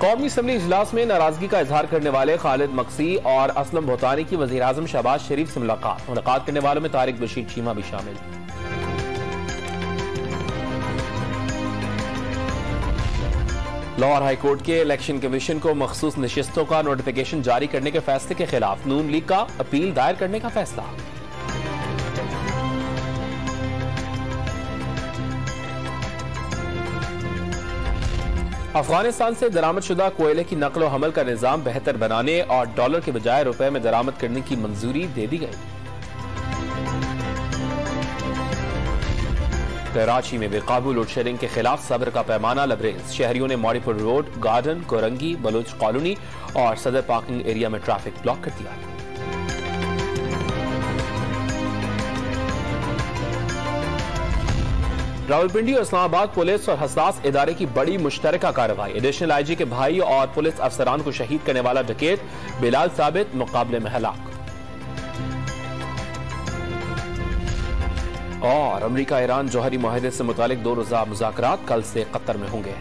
कौमी असम्बली इजलास में नाराजगी का इजहार करने वाले खालिद मकसी और असलम भूतानी की वज़ीर आज़म शहबाज शरीफ से मुलाकात करने वालों में तारिक बशीर चीमा भी शामिल। लाहौर हाईकोर्ट के इलेक्शन कमीशन को मखसूस नशिस्तों का नोटिफिकेशन जारी करने के फैसले के खिलाफ नून लीग का अपील दायर करने का फैसला। अफगानिस्तान से दरामदशुदा कोयले की नकलो हमल का निजाम बेहतर बनाने और डॉलर के बजाय रुपए में दरामद करने की मंजूरी दे दी गई। कराची में बेकाबू लोड शेडिंग के खिलाफ सब्र का पैमाना लबरेज। शहरियों ने Mauripur road, garden, Korangi, Baloch colony और सदर पार्किंग एरिया में ट्रैफिक ब्लॉक कर दिया। रावलपिंडी और इस्लामाबाद पुलिस और हसास इदारे की बड़ी मुश्तरका कार्रवाई। एडिशनल आईजी के भाई और पुलिस अफसरान को शहीद करने वाला डकैत बिलाल साबित मुकाबले में हलाक। और अमेरिका ईरान जौहरी मुआहदे से मुतालिक 2 रोज़ा मुज़ाकरात कल से कतर में होंगे।